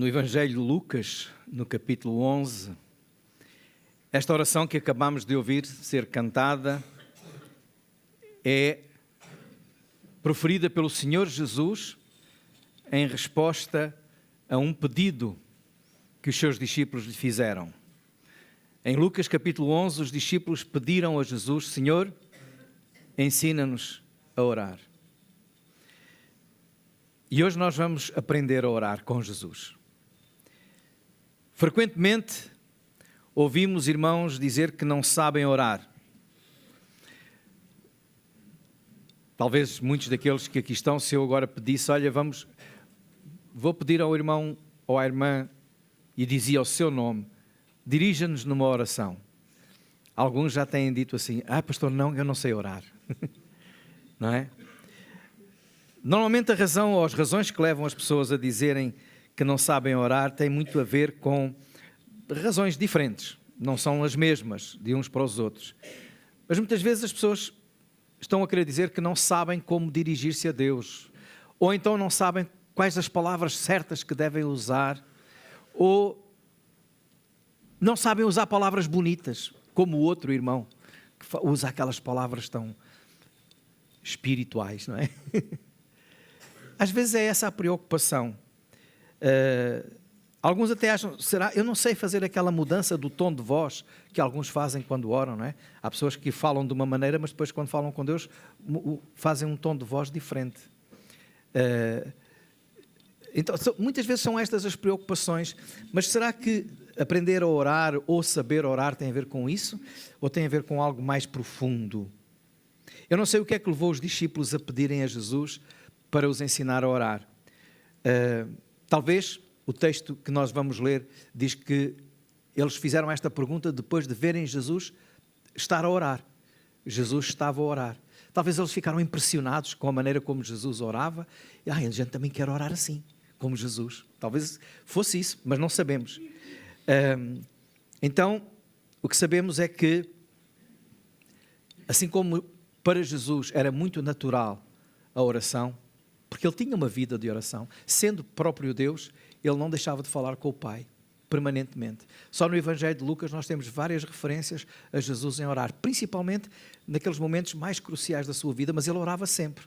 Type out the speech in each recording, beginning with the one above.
no Evangelho de Lucas, no capítulo 11, esta oração que acabamos de ouvir ser cantada é proferida pelo Senhor Jesus em resposta a um pedido que os seus discípulos lhe fizeram. Em Lucas capítulo 11, os discípulos pediram a Jesus: Senhor, ensina-nos a orar. E hoje nós vamos aprender a orar com Jesus. Frequentemente ouvimos irmãos dizer que não sabem orar. Talvez muitos daqueles que aqui estão, se eu agora pedisse, olha, vou pedir ao irmão ou à irmã, e dizia o seu nome, dirija-nos numa oração. Alguns já têm dito assim: pastor, não, eu não sei orar. Não é? Normalmente a razão ou as razões que levam as pessoas a dizerem que não sabem orar têm muito a ver com razões diferentes, não são as mesmas de uns para os outros. Mas muitas vezes as pessoas estão a querer dizer que não sabem como dirigir-se a Deus, ou então não sabem quais as palavras certas que devem usar, ou não sabem usar palavras bonitas, como o outro irmão, que usa aquelas palavras tão espirituais, não é? Às vezes é essa a preocupação. Alguns até acham, eu não sei fazer aquela mudança do tom de voz que alguns fazem quando oram, não é? Há pessoas que falam de uma maneira, mas depois quando falam com Deus fazem um tom de voz diferente. Então, muitas vezes são estas as preocupações, mas será que aprender a orar ou saber orar tem a ver com isso? Ou tem a ver com algo mais profundo? Eu não sei o que é que levou os discípulos a pedirem a Jesus para os ensinar a orar. Talvez o texto que nós vamos ler diz que eles fizeram esta pergunta depois de verem Jesus estar a orar. Jesus estava a orar. Talvez eles ficaram impressionados com a maneira como Jesus orava. A gente também quer orar assim, como Jesus. Talvez fosse isso, mas não sabemos. Então, o que sabemos é que, assim como para Jesus era muito natural a oração, porque ele tinha uma vida de oração, sendo próprio Deus, ele não deixava de falar com o Pai, permanentemente. Só no Evangelho de Lucas nós temos várias referências a Jesus em orar, principalmente naqueles momentos mais cruciais da sua vida, mas ele orava sempre.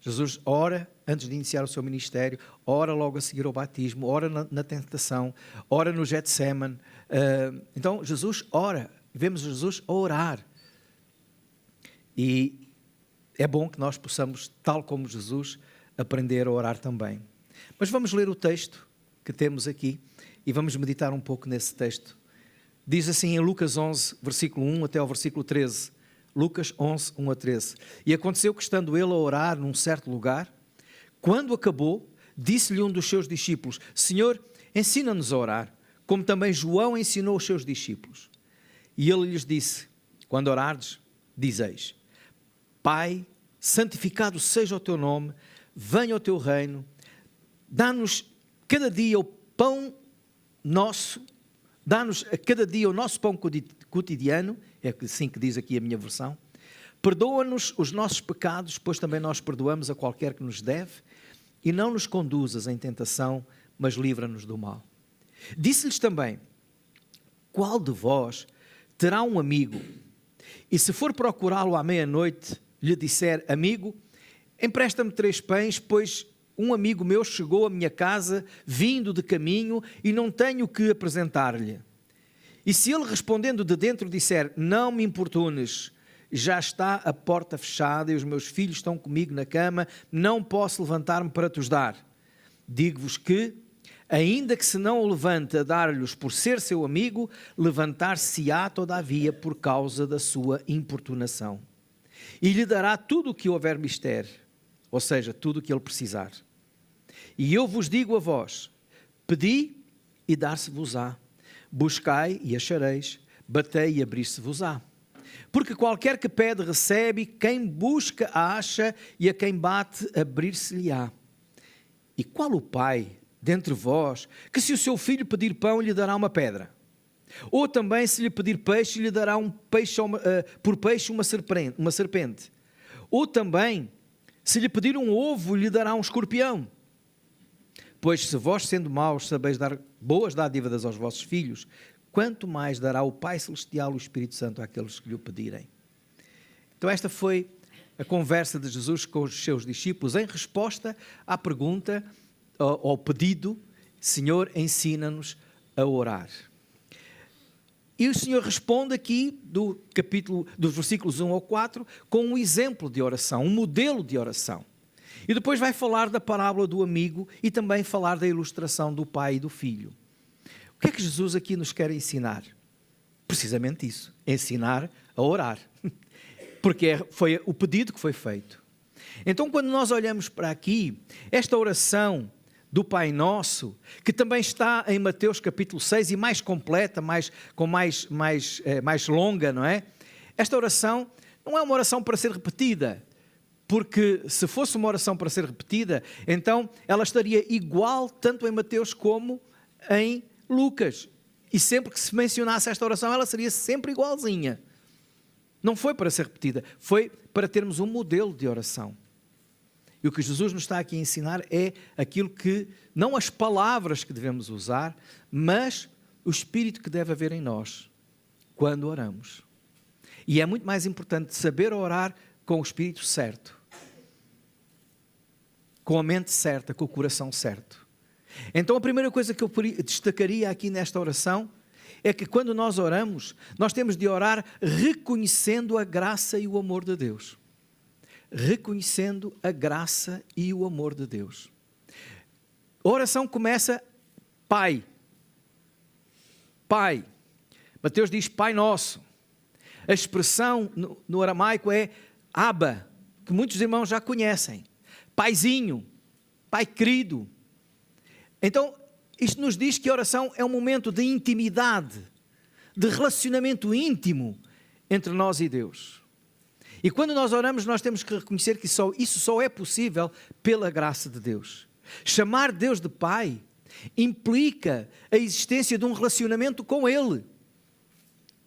Jesus ora antes de iniciar o seu ministério, ora logo a seguir ao batismo, ora na tentação, ora no Getsemane. Então Jesus ora, vemos Jesus a orar. E é bom que nós possamos, tal como Jesus, aprender a orar também. Mas vamos ler o texto que temos aqui e vamos meditar um pouco nesse texto. Diz assim em Lucas 11, versículo 1 até ao versículo 13. Lucas 11, 1 a 13. E aconteceu que, estando ele a orar num certo lugar, quando acabou, disse-lhe um dos seus discípulos: Senhor, ensina-nos a orar, como também João ensinou os seus discípulos. E ele lhes disse: quando orardes, dizeis: Pai, santificado seja o teu nome, venha o teu reino, dá-nos cada dia o pão nosso, dá-nos a cada dia o nosso pão cotidiano, é assim que diz aqui a minha versão. Perdoa-nos os nossos pecados, pois também nós perdoamos a qualquer que nos deve, e não nos conduzas em tentação, mas livra-nos do mal. Disse-lhes também: qual de vós terá um amigo, e se for procurá-lo à meia-noite, lhe disser: amigo, empresta-me 3 pães, pois um amigo meu chegou à minha casa, vindo de caminho, e não tenho o que apresentar-lhe. E se ele, respondendo de dentro, disser: não me importunes, já está a porta fechada e os meus filhos estão comigo na cama, não posso levantar-me para te os dar. Digo-vos que, ainda que se não o levante a dar-lhes por ser seu amigo, levantar-se-á todavia por causa da sua importunação. E lhe dará tudo o que houver mister, ou seja, tudo o que ele precisar. E eu vos digo a vós: pedi e dar-se-vos-á, buscai e achareis, batei e abrir-se-vos-á. Porque qualquer que pede recebe, quem busca acha, e a quem bate abrir-se-lhe-á. E qual o pai dentre vós que, se o seu filho pedir pão, lhe dará uma pedra? Ou também, se lhe pedir peixe, lhe dará por peixe uma serpente? Ou também, se lhe pedir um ovo, lhe dará um escorpião? Pois se vós, sendo maus, sabeis dar boas dádivas aos vossos filhos, quanto mais dará o Pai Celestial o Espírito Santo àqueles que lhe o pedirem. Então esta foi a conversa de Jesus com os seus discípulos em resposta à pergunta, ao pedido: Senhor, ensina-nos a orar. E o Senhor responde aqui dos versículos 1 ao 4 com um exemplo de oração, um modelo de oração. E depois vai falar da parábola do amigo e também falar da ilustração do pai e do filho. O que é que Jesus aqui nos quer ensinar? Precisamente isso, ensinar a orar. Porque foi o pedido que foi feito. Então, quando nós olhamos para aqui, esta oração do Pai Nosso, que também está em Mateus capítulo 6 e mais completa, mais longa, não é? Esta oração não é uma oração para ser repetida, porque se fosse uma oração para ser repetida, então ela estaria igual tanto em Mateus como em Lucas. E sempre que se mencionasse esta oração, ela seria sempre igualzinha. Não foi para ser repetida, foi para termos um modelo de oração. E o que Jesus nos está aqui a ensinar é aquilo que, não as palavras que devemos usar, mas o espírito que deve haver em nós quando oramos. E é muito mais importante saber orar com o espírito certo, com a mente certa, com o coração certo. Então a primeira coisa que eu destacaria aqui nesta oração é que quando nós oramos, nós temos de orar reconhecendo a graça e o amor de Deus. Reconhecendo a graça e o amor de Deus. A oração começa Pai. Pai. Mateus diz Pai Nosso. A expressão no aramaico é Abba, que muitos irmãos já conhecem. Paizinho, Pai querido. Então, isto nos diz que a oração é um momento de intimidade, de relacionamento íntimo entre nós e Deus. E quando nós oramos, nós temos que reconhecer que isso só é possível pela graça de Deus. Chamar Deus de Pai implica a existência de um relacionamento com Ele.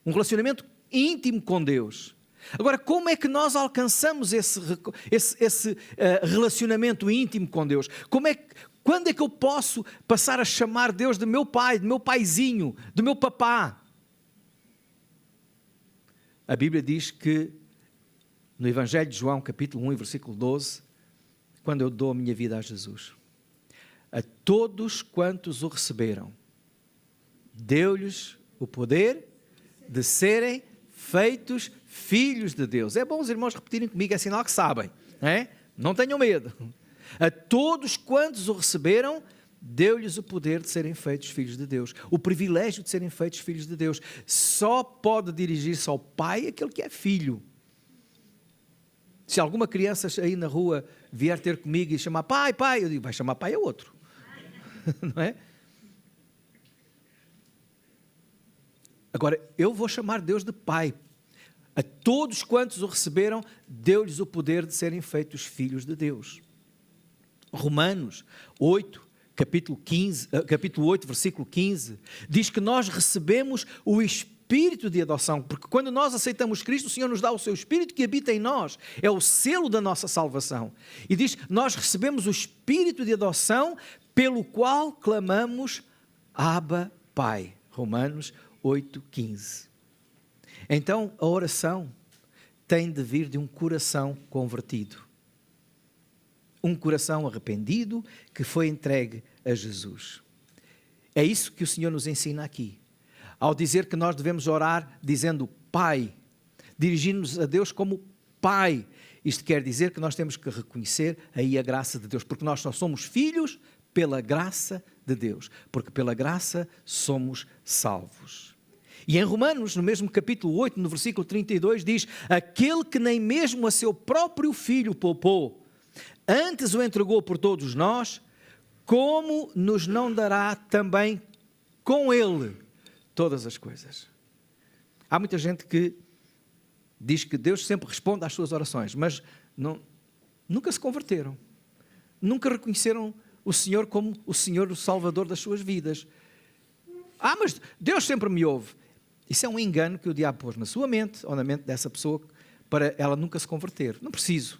Um relacionamento íntimo com Deus. Agora, como é que nós alcançamos esse relacionamento íntimo com Deus? Quando é que eu posso passar a chamar Deus de meu pai, de meu paizinho, de meu papá? A Bíblia diz que no Evangelho de João, capítulo 1 e versículo 12, quando eu dou a minha vida a Jesus, a todos quantos o receberam, deu-lhes o poder de serem feitos filhos de Deus. É bom os irmãos repetirem comigo, é sinal que sabem, não é? Não tenham medo. A todos quantos o receberam, deu-lhes o poder de serem feitos filhos de Deus. O privilégio de serem feitos filhos de Deus. Só pode dirigir-se ao Pai aquele que é filho. Se alguma criança aí na rua vier ter comigo e chamar pai, pai, eu digo, vai chamar pai a outro. Não é? Agora, eu vou chamar Deus de Pai. A todos quantos o receberam, deu-lhes o poder de serem feitos filhos de Deus. Romanos 8, capítulo 8, versículo 15, diz que nós recebemos o Espírito de adoção, porque quando nós aceitamos Cristo, o Senhor nos dá o seu Espírito que habita em nós, é o selo da nossa salvação. E diz, nós recebemos o Espírito de adoção, pelo qual clamamos, Abba, Pai. Romanos 8, 15. Então, a oração tem de vir de um coração convertido. Um coração arrependido que foi entregue a Jesus. É isso que o Senhor nos ensina aqui. Ao dizer que nós devemos orar dizendo Pai, dirigindo-nos a Deus como Pai. Isto quer dizer que nós temos que reconhecer aí a graça de Deus, porque nós só somos filhos pela graça de Deus, porque pela graça somos salvos. E em Romanos, no mesmo capítulo 8, no versículo 32, diz, aquele que nem mesmo a seu próprio filho poupou, antes o entregou por todos nós, como nos não dará também com ele todas as coisas? Há muita gente que diz que Deus sempre responde às suas orações, mas nunca se converteram. Nunca reconheceram o Senhor como o Senhor, o Salvador das suas vidas. Mas Deus sempre me ouve. Isso é um engano que o diabo pôs na sua mente, ou na mente dessa pessoa, para ela nunca se converter. Não preciso.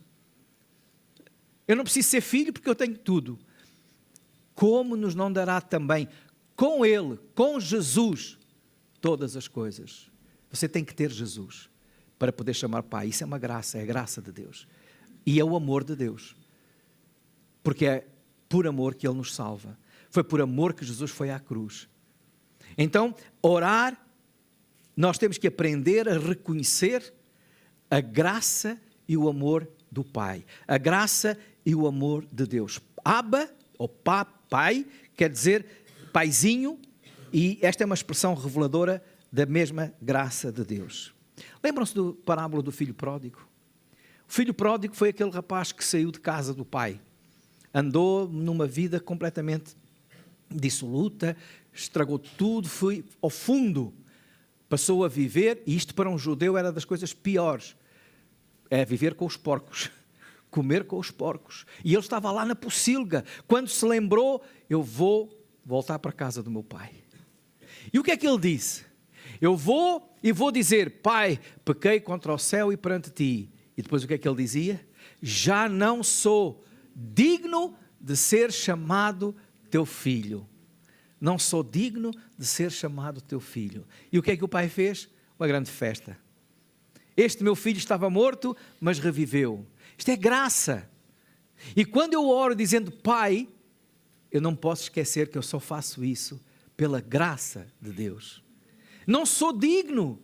Eu não preciso ser filho porque eu tenho tudo. como nos não dará também com Ele, com Jesus, todas as coisas? Você tem que ter Jesus para poder chamar Pai. Isso é uma graça, é a graça de Deus. E é o amor de Deus. Porque é por amor que Ele nos salva. Foi por amor que Jesus foi à cruz. Então, orar, nós temos que aprender a reconhecer a graça e o amor do Pai. A graça e o amor de Deus. Abba, ou Pai, quer dizer paizinho, e esta é uma expressão reveladora da mesma graça de Deus. Lembram-se da parábola do filho pródigo? O filho pródigo foi aquele rapaz que saiu de casa do pai. Andou numa vida completamente dissoluta, estragou tudo, foi ao fundo. Passou a viver, e isto para um judeu era das coisas piores, é viver com os porcos, comer com os porcos. E ele estava lá na pocilga, quando se lembrou, eu vou voltar para a casa do meu pai. E o que é que ele disse? Eu vou e vou dizer, Pai, pequei contra o céu e perante ti. E depois o que é que ele dizia? Já não sou digno de ser chamado teu filho. Não sou digno de ser chamado teu filho. E o que é que o pai fez? Uma grande festa. Este meu filho estava morto, mas reviveu. Isto é graça. E quando eu oro dizendo Pai, eu não posso esquecer que eu só faço isso pela graça de Deus. Não sou digno,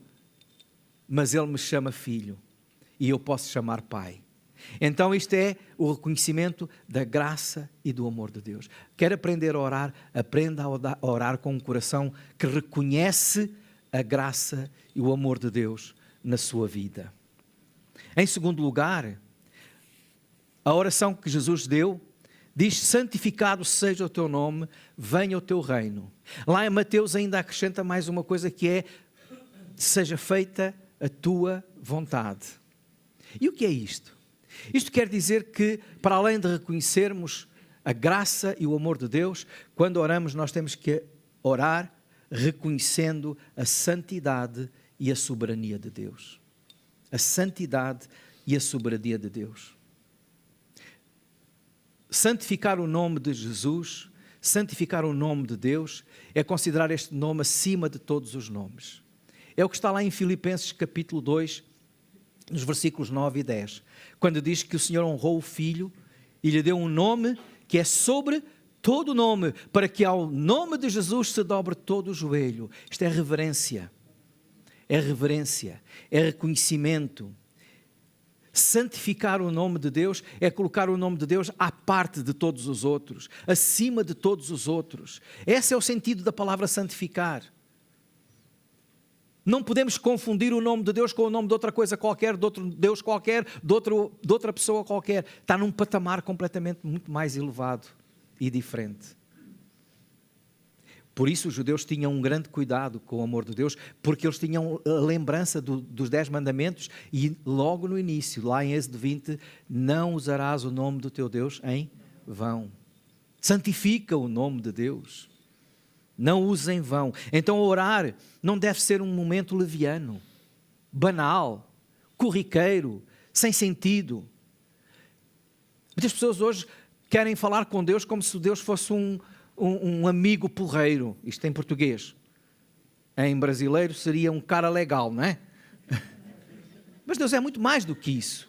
mas Ele me chama filho. E eu posso chamar Pai. Então isto é o reconhecimento da graça e do amor de Deus. Quer aprender a orar? Aprenda a orar com um coração que reconhece a graça e o amor de Deus na sua vida. Em segundo lugar, a oração que Jesus deu diz, santificado seja o teu nome, venha o teu reino. Lá em Mateus ainda acrescenta mais uma coisa que é, seja feita a tua vontade. E o que é isto? Isto quer dizer que, para além de reconhecermos a graça e o amor de Deus, quando oramos nós temos que orar reconhecendo a santidade e a soberania de Deus. A santidade e a soberania de Deus. Santificar o nome de Jesus, santificar o nome de Deus, é considerar este nome acima de todos os nomes. É o que está lá em Filipenses capítulo 2, nos versículos 9 e 10, quando diz que o Senhor honrou o Filho e lhe deu um nome que é sobre todo nome, para que ao nome de Jesus se dobre todo o joelho. Isto é reverência, é reconhecimento. Santificar o nome de Deus é colocar o nome de Deus à parte de todos os outros, acima de todos os outros. Esse é o sentido da palavra santificar. Não podemos confundir o nome de Deus com o nome de outra coisa qualquer, de outro Deus qualquer, de outra pessoa qualquer. Está num patamar completamente muito mais elevado e diferente. Por isso os judeus tinham um grande cuidado com o amor de Deus, porque eles tinham a lembrança dos 10 mandamentos e logo no início, lá em Êxodo 20, não usarás o nome do teu Deus em vão. Santifica o nome de Deus. Não use em vão. Então orar não deve ser um momento leviano, banal, corriqueiro, sem sentido. Muitas pessoas hoje querem falar com Deus como se Deus fosse um amigo porreiro. Isto em português. Em brasileiro seria um cara legal, não é? Mas Deus é muito mais do que isso.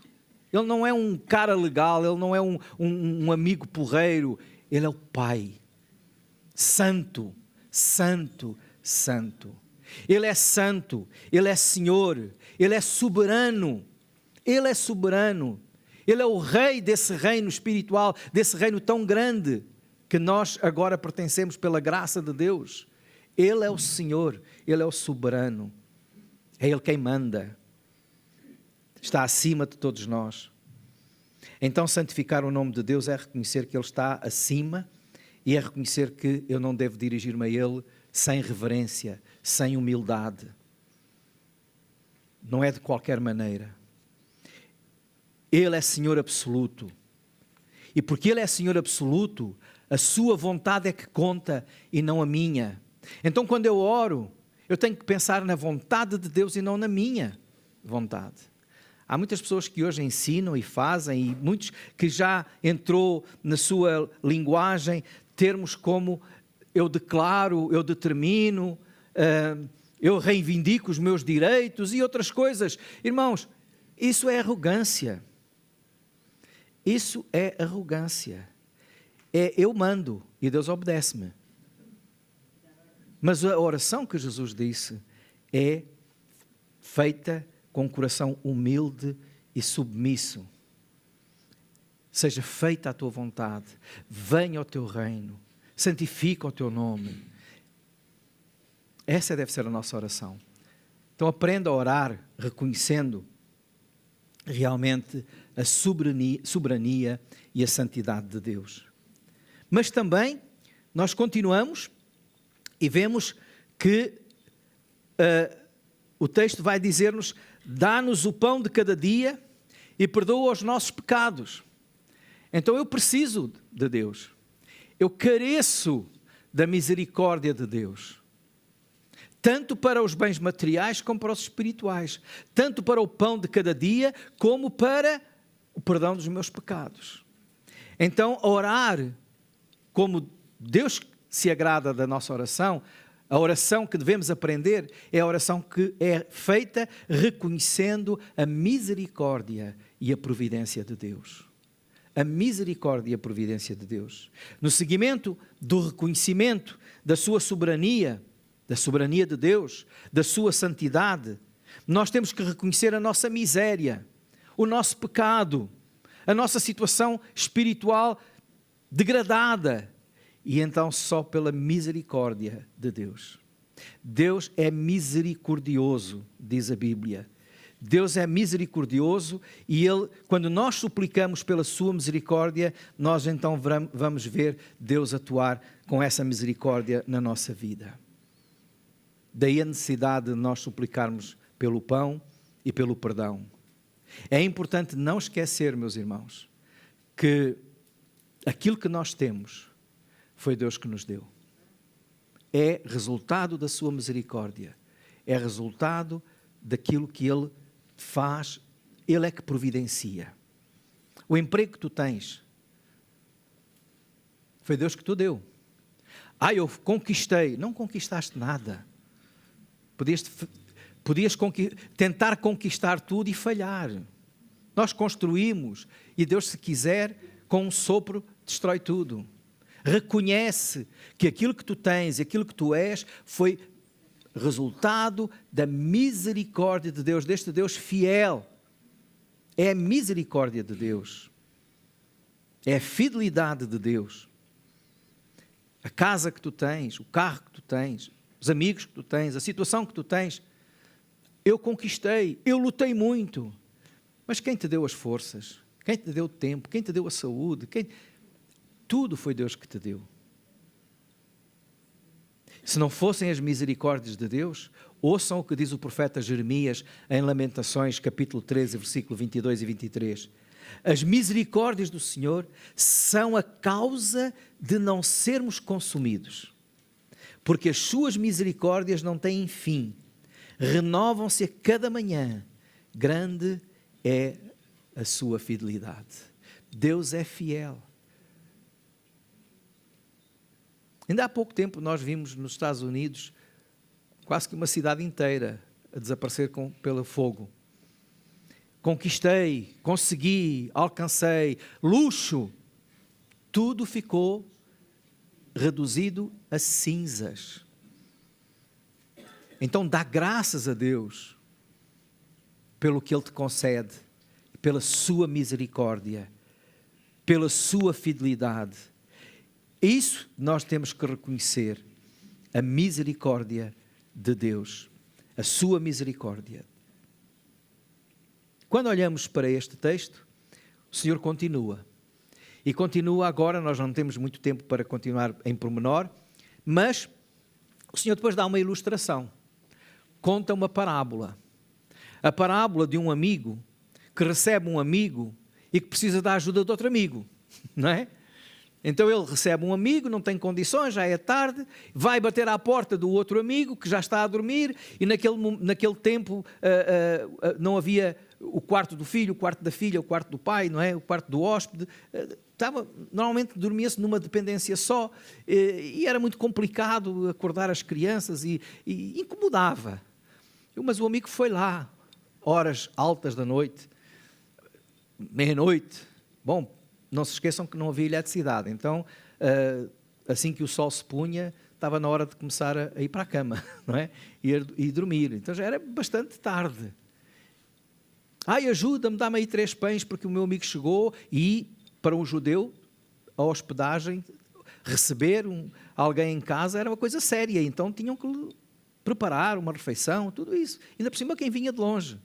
Ele não é um cara legal, Ele não é um amigo porreiro. Ele é o Pai. Santo, santo, santo. Ele é santo, Ele é Senhor, Ele é soberano. Ele é soberano. Ele é o rei desse reino espiritual, desse reino tão grande que nós agora pertencemos pela graça de Deus. Ele é o Senhor, Ele é o soberano. É Ele quem manda. Está acima de todos nós. Então santificar o nome de Deus é reconhecer que Ele está acima e é reconhecer que eu não devo dirigir-me a Ele sem reverência, sem humildade. Não é de qualquer maneira. Ele é Senhor absoluto. E porque Ele é Senhor absoluto, a sua vontade é que conta e não a minha. Então quando eu oro, eu tenho que pensar na vontade de Deus e não na minha vontade. Há muitas pessoas que hoje ensinam e fazem, e muitos que já entrou na sua linguagem termos como eu declaro, eu determino, eu reivindico os meus direitos e outras coisas. Irmãos, isso é arrogância. Isso é arrogância. Eu mando e Deus obedece-me. Mas a oração que Jesus disse é feita com um coração humilde e submisso. Seja feita a tua vontade, venha o teu reino, santifica o teu nome. Essa deve ser a nossa oração. Então aprenda a orar reconhecendo realmente a soberania e a santidade de Deus. Mas também nós continuamos e vemos que o texto vai dizer-nos: dá-nos o pão de cada dia e perdoa os nossos pecados. Então eu preciso de Deus. Eu careço da misericórdia de Deus. Tanto para os bens materiais como para os espirituais. Tanto para o pão de cada dia como para o perdão dos meus pecados. Então orar como Deus se agrada da nossa oração, a oração que devemos aprender é a oração que é feita reconhecendo a misericórdia e a providência de Deus. A misericórdia e a providência de Deus. No seguimento do reconhecimento da sua soberania de Deus, da sua santidade, nós temos que reconhecer a nossa miséria, o nosso pecado, a nossa situação espiritual degradada. E então só pela misericórdia de Deus. Deus é misericordioso, diz a Bíblia. Deus é misericordioso e Ele, quando nós suplicamos pela sua misericórdia, nós então vamos ver Deus atuar com essa misericórdia na nossa vida. Daí a necessidade de nós suplicarmos pelo pão e pelo perdão. É importante não esquecer, meus irmãos, que aquilo que nós temos foi Deus que nos deu. É resultado da sua misericórdia. É resultado daquilo que Ele faz. Ele é que providencia. O emprego que tu tens foi Deus que te deu. Eu conquistei. Não conquistaste nada. Podias tentar conquistar tudo e falhar. Nós construímos e Deus, se quiser, com um sopro, destrói tudo. Reconhece que aquilo que tu tens, aquilo que tu és, foi resultado da misericórdia de Deus, deste Deus fiel. É a misericórdia de Deus. É a fidelidade de Deus. A casa que tu tens, o carro que tu tens, os amigos que tu tens, a situação que tu tens. Eu conquistei, eu lutei muito. Mas quem te deu as forças? Quem te deu o tempo? Quem te deu a saúde? Tudo foi Deus que te deu. Se não fossem as misericórdias de Deus, ouçam o que diz o profeta Jeremias em Lamentações, capítulo 13, versículo 22 e 23. As misericórdias do Senhor são a causa de não sermos consumidos, porque as suas misericórdias não têm fim, renovam-se a cada manhã, grande é a sua fidelidade. Deus é fiel. Ainda há pouco tempo nós vimos nos Estados Unidos quase que uma cidade inteira a desaparecer pelo fogo. Conquistei, consegui, alcancei, luxo, tudo ficou reduzido a cinzas. Então dá graças a Deus pelo que Ele te concede, pela sua misericórdia, pela sua fidelidade. Isso nós temos que reconhecer, a misericórdia de Deus, a sua misericórdia. Quando olhamos para este texto, o Senhor continua. E continua agora, nós não temos muito tempo para continuar em pormenor, mas o Senhor depois dá uma ilustração. Conta uma parábola. A parábola de um amigo que recebe um amigo e que precisa da ajuda de outro amigo, não é? Então ele recebe um amigo, não tem condições, já é tarde, vai bater à porta do outro amigo que já está a dormir, e naquele tempo não havia o quarto do filho, o quarto da filha, o quarto do pai, não é? O quarto do hóspede. Normalmente dormia-se numa dependência só, e era muito complicado acordar as crianças e incomodava. Mas o amigo foi lá, horas altas da noite, meia-noite. Bom, não se esqueçam que não havia eletricidade, então assim que o sol se punha, estava na hora de começar a ir para a cama, não é? E dormir. Então já era bastante tarde. Ajuda-me, dá-me aí 3 pães, porque o meu amigo chegou. E para um judeu, a hospedagem, receber alguém em casa era uma coisa séria, então tinham que preparar uma refeição, tudo isso. Ainda por cima quem vinha de longe.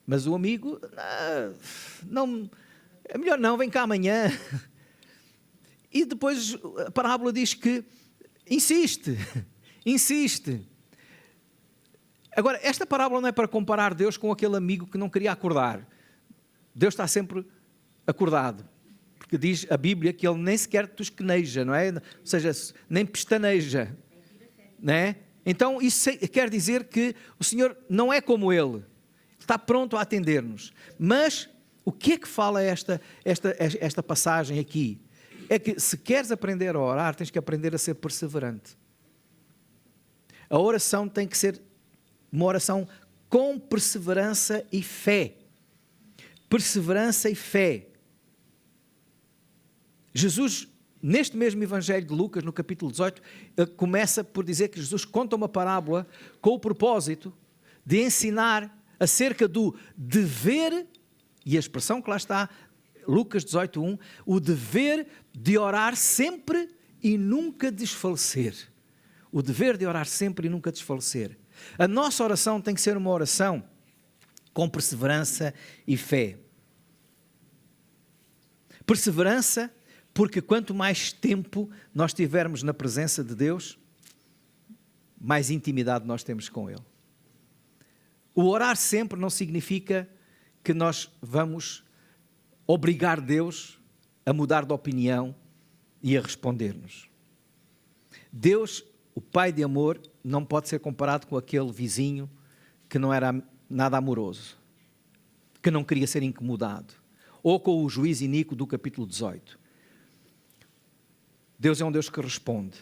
Mas o amigo, não, é melhor não, vem cá amanhã. E depois a parábola diz que insiste. Agora, esta parábola não é para comparar Deus com aquele amigo que não queria acordar. Deus está sempre acordado. Porque diz a Bíblia que ele nem sequer tosqueneja, não é? Ou seja, nem pestaneja. Não é? Então, isso quer dizer que o Senhor não é como Ele. Está pronto a atender-nos. Mas o que é que fala esta passagem aqui? É que se queres aprender a orar, tens que aprender a ser perseverante. A oração tem que ser uma oração com perseverança e fé. Perseverança e fé. Jesus, neste mesmo Evangelho de Lucas, no capítulo 18, começa por dizer que Jesus conta uma parábola com o propósito de ensinar acerca do dever, e a expressão que lá está, Lucas 18:1, o dever de orar sempre e nunca desfalecer. O dever de orar sempre e nunca desfalecer. A nossa oração tem que ser uma oração com perseverança e fé. Perseverança, porque quanto mais tempo nós tivermos na presença de Deus, mais intimidade nós temos com Ele. O orar sempre não significa que nós vamos obrigar Deus a mudar de opinião e a responder-nos. Deus, o Pai de amor, não pode ser comparado com aquele vizinho que não era nada amoroso, que não queria ser incomodado, ou com o juiz iníquo do capítulo 18. Deus é um Deus que responde.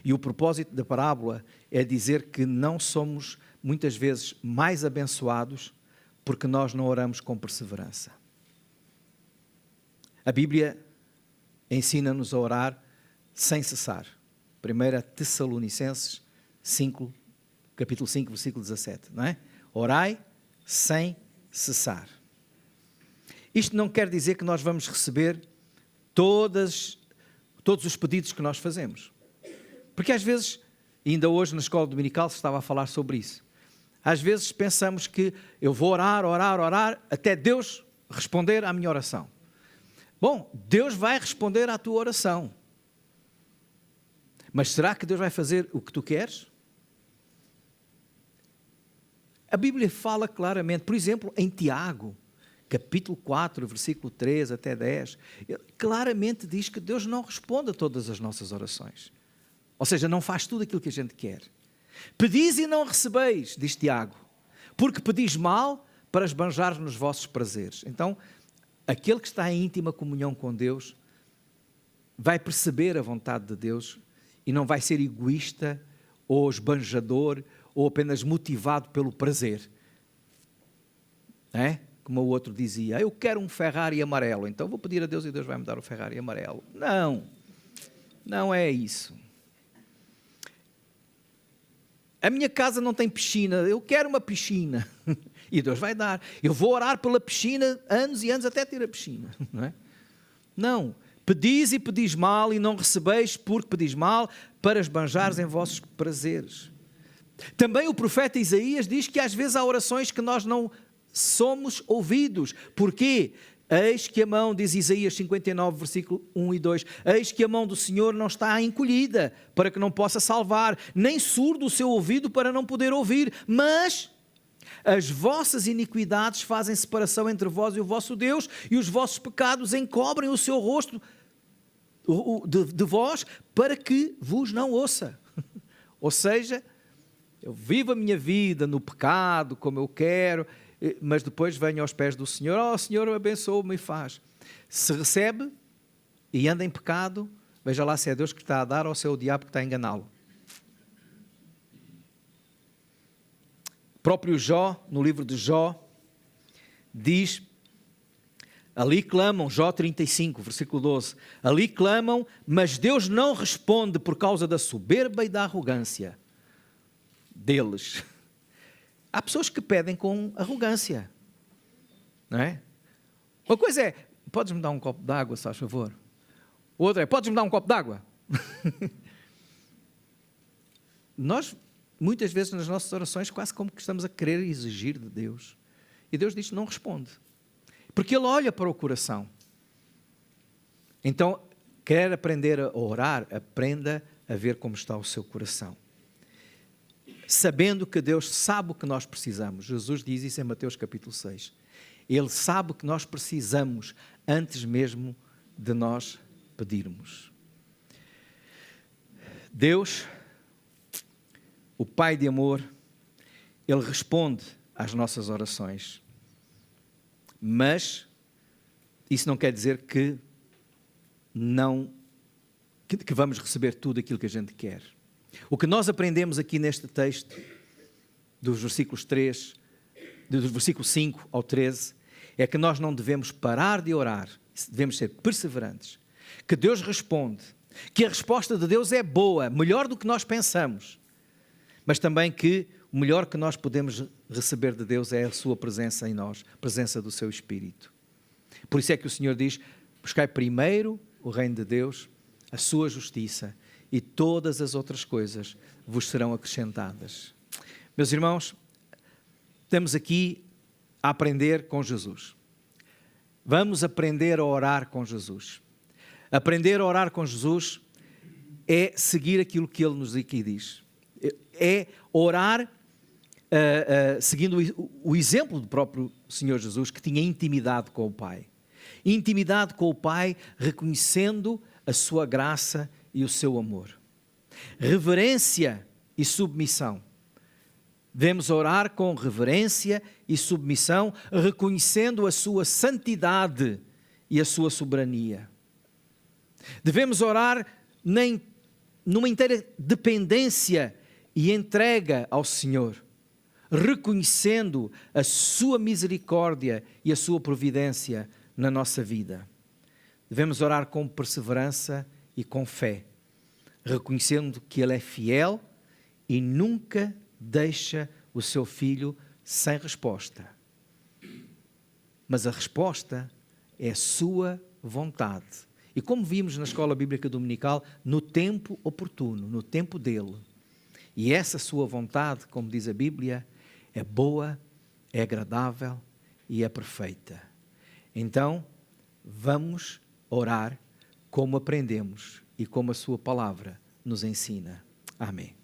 E o propósito da parábola é dizer que não somos, muitas vezes, mais abençoados porque nós não oramos com perseverança. A Bíblia ensina-nos a orar sem cessar. 1 Tessalonicenses 5, capítulo 5, versículo 17, não é? Orai sem cessar. Isto não quer dizer que nós vamos receber todos os pedidos que nós fazemos. Porque às vezes, ainda hoje na escola dominical se estava a falar sobre isso, às vezes pensamos que eu vou orar, até Deus responder à minha oração. Bom, Deus vai responder à tua oração. Mas será que Deus vai fazer o que tu queres? A Bíblia fala claramente, por exemplo, em Tiago, capítulo 4, versículo 3 até 10, claramente diz que Deus não responde a todas as nossas orações. Ou seja, não faz tudo aquilo que a gente quer. Pedis e não recebeis, diz Tiago, porque pedis mal para esbanjar nos vossos prazeres. Então, aquele que está em íntima comunhão com Deus vai perceber a vontade de Deus e não vai ser egoísta ou esbanjador ou apenas motivado pelo prazer. É? Como o outro dizia, eu quero um Ferrari amarelo, então vou pedir a Deus e Deus vai me dar o Ferrari amarelo. Não é isso. A minha casa não tem piscina, eu quero uma piscina. E Deus vai dar. Eu vou orar pela piscina anos e anos até ter a piscina. Não é? Não. Pedis e pedis mal e não recebeis porque pedis mal para esbanjares em vossos prazeres. Também o profeta Isaías diz que às vezes há orações que nós não somos ouvidos. Porquê? Eis que a mão, diz Isaías 59, versículo 1 e 2, eis que a mão do Senhor não está encolhida para que não possa salvar, nem surdo o seu ouvido para não poder ouvir, mas As vossas iniquidades fazem separação entre vós e o vosso Deus, e os vossos pecados encobrem o seu rosto de vós, para que vos não ouça. Ou seja, eu vivo a minha vida no pecado, como eu quero, mas depois venho aos pés do Senhor. Oh, Senhor, abençoa-me e faz. Se recebe e anda em pecado, veja lá se é Deus que está a dar ou se é o diabo que está a enganá-lo. Próprio Jó, no livro de Jó, diz, ali clamam, Jó 35, versículo 12, ali clamam, mas Deus não responde por causa da soberba e da arrogância deles. Há pessoas que pedem com arrogância, não é? Uma coisa é, podes-me dar um copo de água, se faz favor? Outra é, podes-me dar um copo de água? Nós, muitas vezes nas nossas orações, quase como que estamos a querer exigir de Deus. E Deus diz que não responde. Porque Ele olha para o coração. Então, quer aprender a orar, aprenda a ver como está o seu coração. Sabendo que Deus sabe o que nós precisamos. Jesus diz isso em Mateus capítulo 6. Ele sabe o que nós precisamos antes mesmo de nós pedirmos. Deus, o Pai de amor, Ele responde às nossas orações. Mas isso não quer dizer que vamos receber tudo aquilo que a gente quer. O que nós aprendemos aqui neste texto, dos versículos 3, do versículo 5 ao 13, é que nós não devemos parar de orar, devemos ser perseverantes, que Deus responde, que a resposta de Deus é boa, melhor do que nós pensamos, mas também que o melhor que nós podemos receber de Deus é a sua presença em nós, a presença do seu Espírito. Por isso é que o Senhor diz, buscai primeiro o reino de Deus, a sua justiça, e todas as outras coisas vos serão acrescentadas. Meus irmãos, estamos aqui a aprender com Jesus. Vamos aprender a orar com Jesus. Aprender a orar com Jesus é seguir aquilo que Ele nos aqui diz. É orar seguindo o exemplo do próprio Senhor Jesus, que tinha intimidade com o Pai. Intimidade com o Pai, reconhecendo a sua graça e o seu amor. Reverência e submissão. Devemos orar com reverência e submissão, reconhecendo a sua santidade e a sua soberania. Devemos orar numa inteira dependência e entrega ao Senhor, reconhecendo a sua misericórdia e a sua providência na nossa vida. Devemos orar com perseverança e com fé, reconhecendo que Ele é fiel e nunca deixa o seu filho sem resposta. Mas a resposta é a sua vontade. E como vimos na Escola Bíblica Dominical, no tempo oportuno, no tempo dele. E essa sua vontade, como diz a Bíblia, é boa, é agradável e é perfeita. Então, vamos orar como aprendemos e como a sua palavra nos ensina. Amém.